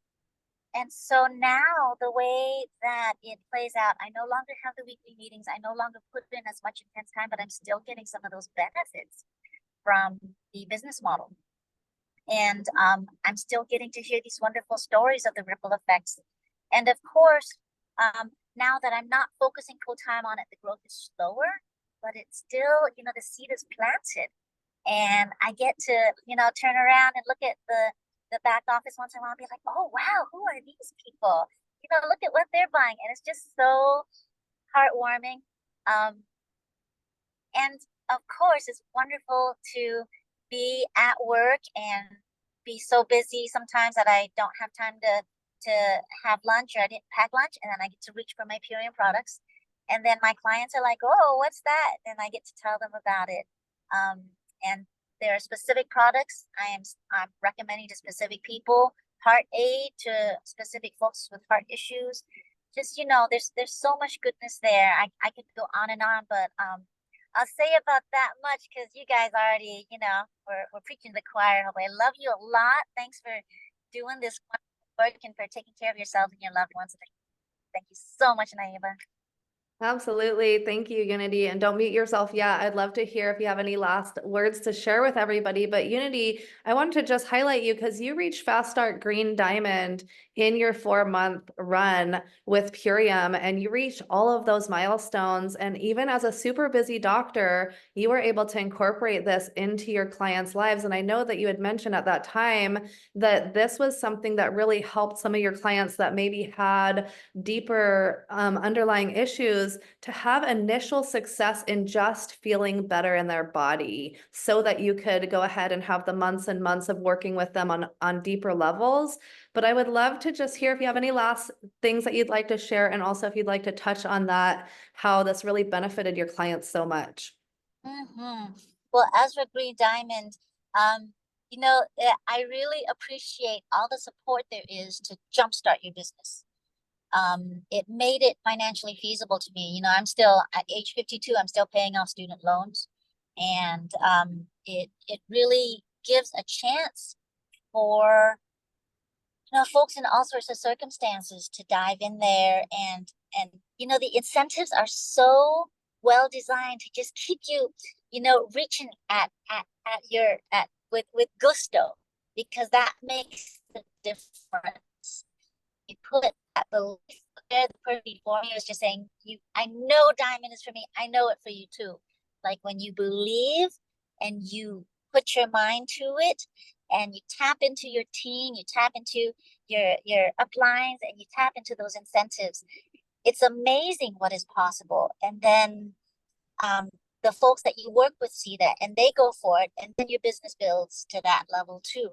Speaker 10: And so now the way that it plays out, I no longer have the weekly meetings. I no longer put in as much intense time, but I'm still getting some of those benefits from the business model. And I'm still getting to hear these wonderful stories of the ripple effects. And of course, now that I'm not focusing full time on it, the growth is slower, but it's still, you know, the seed is planted. And I get to, you know, turn around and look at the back office once in a while and be like, oh, wow, who are these people? You know, look at what they're buying. And it's just so heartwarming. And of course, it's wonderful to be at work and be so busy sometimes that I don't have time to have lunch, or I didn't pack lunch, and then I get to reach for my Purium products. And then my clients are like, oh, what's that? And I get to tell them about it. And there are specific products I'm recommending to specific people, heart aid to specific folks with heart issues. Just, you know, there's so much goodness there. I could go on and on, but I'll say about that much because you guys already, you know, we're preaching to the choir. I love you a lot. Thanks for doing this work and for taking care of yourselves and your loved ones. Thank you so much, Naiva.
Speaker 1: Absolutely. Thank you, Unity. And don't mute yourself yet. I'd love to hear if you have any last words to share with everybody. But Unity, I wanted to just highlight you because you reached Fast Start Green Diamond in your 4-month run with Purium, and you reached all of those milestones. And even as a super busy doctor, you were able to incorporate this into your clients' lives. And I know that you had mentioned at that time that this was something that really helped some of your clients that maybe had deeper underlying issues to have initial success in just feeling better in their body, so that you could go ahead and have the months and months of working with them on deeper levels. But I would love to just hear if you have any last things that you'd like to share, and also if you'd like to touch on that, how this really benefited your clients so much.
Speaker 10: Well, as for Green Diamond, you know, I really appreciate all the support there is to jumpstart your business. It made it financially feasible to me. You know, I'm still at age 52, I'm still paying off student loans. And it really gives a chance for, you know, folks in all sorts of circumstances to dive in there, and you know, the incentives are so well designed to just keep you, reaching with gusto, because that makes the difference. You put that belief there. The person before me was just saying, I know diamond is for me. I know it for you too. Like when you believe and you put your mind to it, and you tap into your team, you tap into your uplines, and you tap into those incentives, it's amazing what is possible. And then the folks that you work with see that and they go for it, and then your business builds to that level too.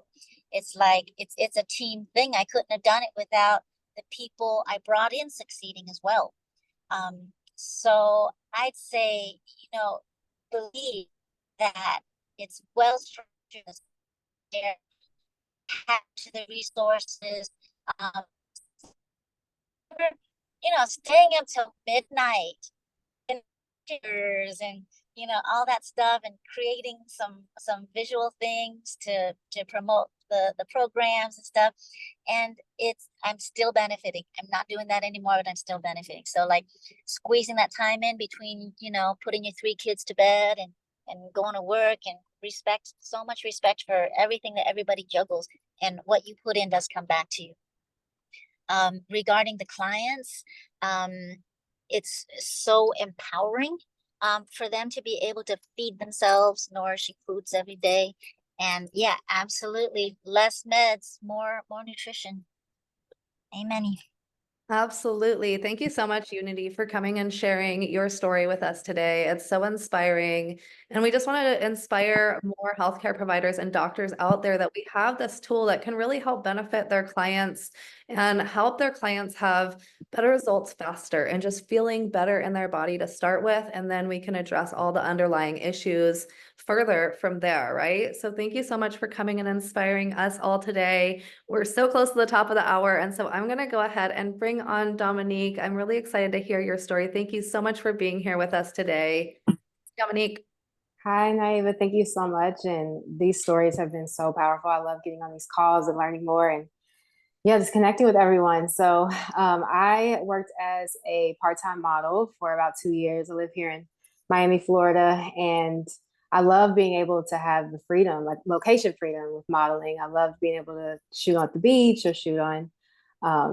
Speaker 10: It's like it's a team thing. I couldn't have done it without the people I brought in succeeding as well. So I'd say, believe that it's well structured there, tap to the resources, um, staying until midnight and pictures and all that stuff, and creating some visual things to promote the programs and stuff. And I'm still benefiting. I'm not doing that anymore, but I'm still benefiting. So like squeezing that time in between, putting your 3 kids to bed and going to work, and so much respect for everything that everybody juggles, and what you put in does come back to you. Regarding the clients, it's so empowering for them to be able to feed themselves nourishing foods every day. And yeah, absolutely, less meds, more nutrition. Amen.
Speaker 1: Absolutely. Thank you so much, Unity, for coming and sharing your story with us today. It's so inspiring. And we just want to inspire more healthcare providers and doctors out there that we have this tool that can really help benefit their clients and help their clients have better results faster, and just feeling better in their body to start with. And then we can address all the underlying issues further from there, right? So thank you so much for coming and inspiring us all today. We're so close to the top of the hour, and so I'm going to go ahead and bring on Dominique. I'm really excited to hear your story. Thank you so much for being here with us today. Dominique.
Speaker 11: Hi, Naiva. Thank you so much. And these stories have been so powerful. I love getting on these calls and learning more, and just connecting with everyone. So I worked as a part-time model for about 2 years. I live here in Miami, Florida, and I love being able to have the freedom, like location freedom with modeling. I love being able to shoot on the beach or shoot on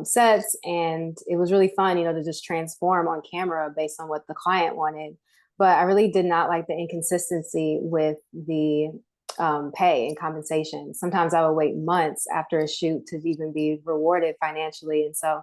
Speaker 11: sets. And it was really fun, to just transform on camera based on what the client wanted. But I really did not like the inconsistency with the pay and compensation. Sometimes I would wait months after a shoot to even be rewarded financially. And so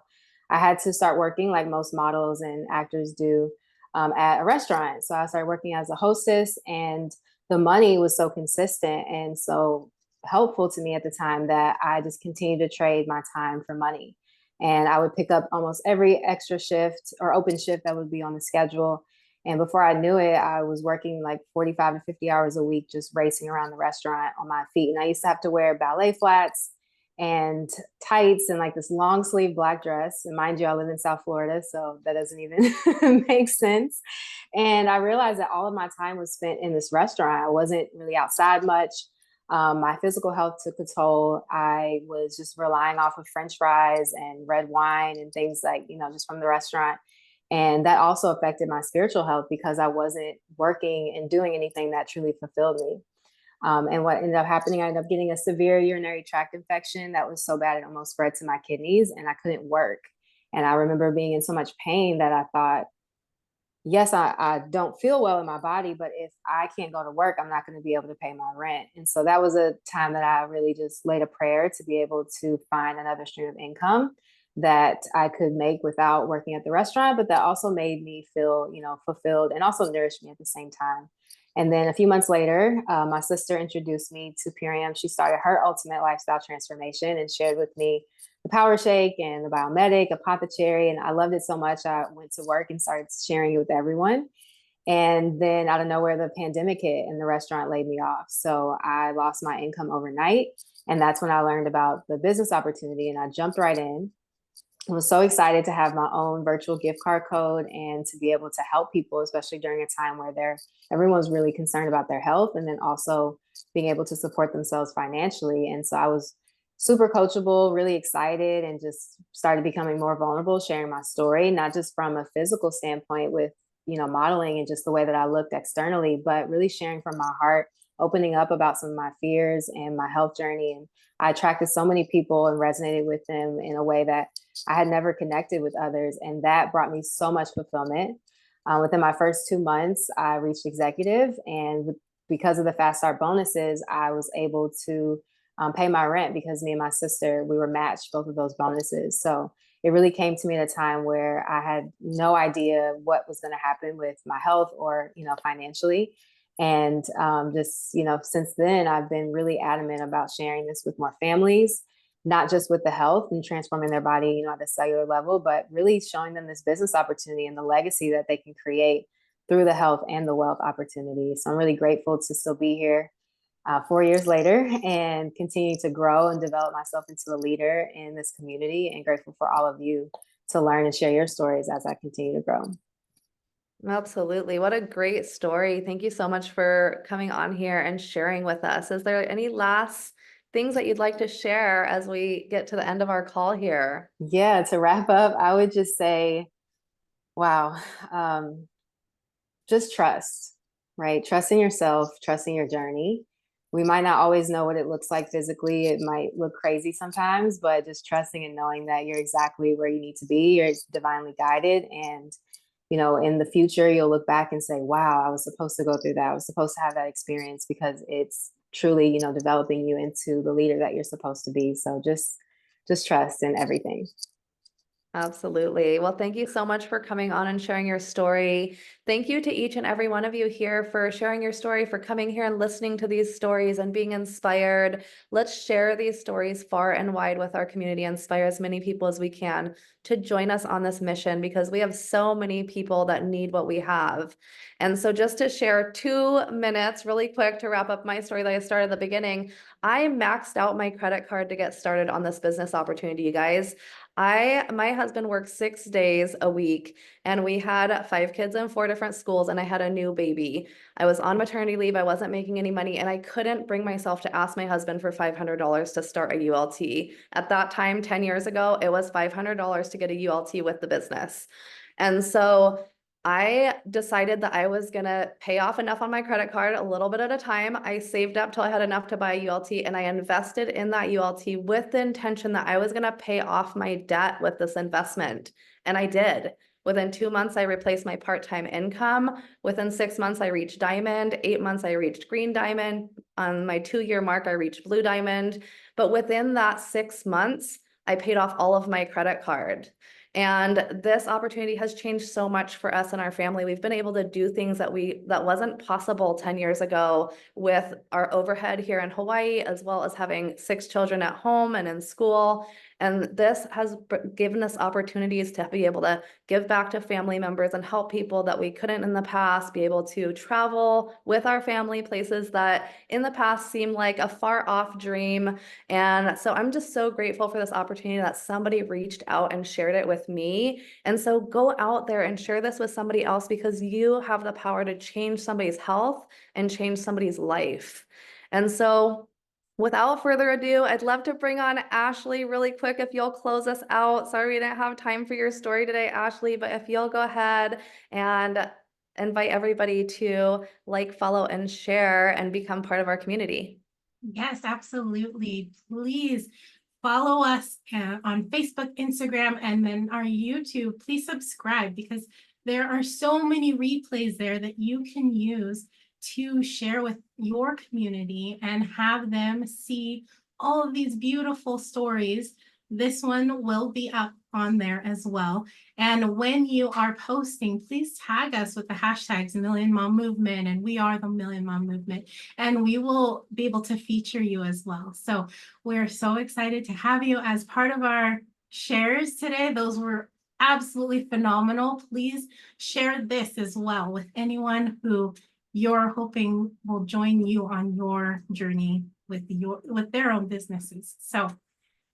Speaker 11: I had to start working like most models and actors do at a restaurant. So I started working as a hostess, and the money was so consistent and so helpful to me at the time that I just continued to trade my time for money. And I would pick up almost every extra shift or open shift that would be on the schedule. And before I knew it, I was working like 45 to 50 hours a week, just racing around the restaurant on my feet. And I used to have to wear ballet flats and tights and like this long sleeve black dress. And mind you, I live in South Florida, so that doesn't even make sense. And I realized that all of my time was spent in this restaurant. I wasn't really outside much. My physical health took a toll. I was just relying off of French fries and red wine and things like, just from the restaurant. And that also affected my spiritual health because I wasn't working and doing anything that truly fulfilled me. And what ended up happening, I ended up getting a severe urinary tract infection that was so bad it almost spread to my kidneys, and I couldn't work. And I remember being in so much pain that I thought, yes, I don't feel well in my body, but if I can't go to work, I'm not going to be able to pay my rent. And so that was a time that I really just laid a prayer to be able to find another stream of income that I could make without working at the restaurant, but that also made me feel, fulfilled and also nourished me at the same time. And then a few months later, my sister introduced me to Purium. She started her ultimate lifestyle transformation and shared with me the Power Shake and the Biomedic, Apothecary. And I loved it so much. I went to work and started sharing it with everyone. And then out of nowhere, the pandemic hit and the restaurant laid me off. So I lost my income overnight. And that's when I learned about the business opportunity, and I jumped right in. I was so excited to have my own virtual gift card code and to be able to help people, especially during a time where everyone's really concerned about their health, and then also being able to support themselves financially. And so I was super coachable, really excited, and just started becoming more vulnerable, sharing my story, not just from a physical standpoint with modeling and just the way that I looked externally, but really sharing from my heart, opening up about some of my fears and my health journey. And I attracted so many people and resonated with them in a way that I had never connected with others. And that brought me so much fulfillment. Within my first 2 months, I reached executive, and because of the fast start bonuses, I was able to pay my rent because me and my sister, we were matched both of those bonuses. So it really came to me at a time where I had no idea what was going to happen with my health or, financially. And just, since then, I've been really adamant about sharing this with more families, not just with the health and transforming their body, at the cellular level, but really showing them this business opportunity and the legacy that they can create through the health and the wealth opportunity. So I'm really grateful to still be here 4 years later and continue to grow and develop myself into a leader in this community, and grateful for all of you to learn and share your stories as I continue to grow.
Speaker 1: Absolutely. What a great story. Thank you so much for coming on here and sharing with us. Is there any last things that you'd like to share as we get to the end of our call here?
Speaker 11: Yeah, to wrap up, I would just say, wow, just trust, right? Trusting yourself, trusting your journey. We might not always know what it looks like physically. It might look crazy sometimes, but just trusting and knowing that you're exactly where you need to be. You're divinely guided. And, in the future, you'll look back and say, wow, I was supposed to go through that. I was supposed to have that experience, because it's truly, developing you into the leader that you're supposed to be. So just trust in everything.
Speaker 1: Absolutely. Well, thank you so much for coming on and sharing your story. Thank you to each and every one of you here for sharing your story, for coming here and listening to these stories and being inspired. Let's share these stories far and wide with our community, inspire as many people as we can to join us on this mission, because we have so many people that need what we have. And so just to share 2 minutes really quick to wrap up my story that I started at the beginning, I maxed out my credit card to get started on this business opportunity, you guys. My husband works 6 days a week, and we had 5 kids in 4 different schools, and I had a new baby. I was on maternity leave. I wasn't making any money, and I couldn't bring myself to ask my husband for $500 to start a ULT. At that time, 10 years ago, it was $500 to get a ULT with the business. And so I decided that I was gonna pay off enough on my credit card a little bit at a time. I saved up till I had enough to buy a ULT, and I invested in that ULT with the intention that I was gonna pay off my debt with this investment. And I did. Within 2 months, I replaced my part-time income. Within 6 months, I reached diamond. 8 months, I reached green diamond. On my 2-year mark, I reached blue diamond. But within that 6 months, I paid off all of my credit card. And this opportunity has changed so much for us and our family. We've been able to do things that wasn't possible 10 years ago with our overhead here in Hawaii, as well as having 6 children at home and in school. And this has given us opportunities to be able to give back to family members and help people that we couldn't in the past, be able to travel with our family places that in the past seemed like a far off dream. And so I'm just so grateful for this opportunity that somebody reached out and shared it with me. And so go out there and share this with somebody else, because you have the power to change somebody's health and change somebody's life. And so without further ado, I'd love to bring on Ashley really quick, if you'll close us out. Sorry we didn't have time for your story today, Ashley, but if you'll go ahead and invite everybody to like, follow, and share and become part of our community.
Speaker 12: Yes, absolutely. Please follow us on Facebook, Instagram, and then our YouTube. Please subscribe, because there are so many replays there that you can use to share with your community and have them see all of these beautiful stories. This one will be up on there as well. And when you are posting, please tag us with the hashtags Million Mom Movement and We Are the Million Mom Movement, and we will be able to feature you as well. So we're so excited to have you as part of our shares today. Those were absolutely phenomenal. Please share this as well with anyone who you're hoping will join you on your journey with their own businesses. So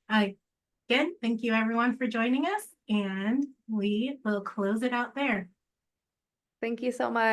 Speaker 12: again, thank you everyone for joining us, and we will close it out there.
Speaker 1: Thank you so much.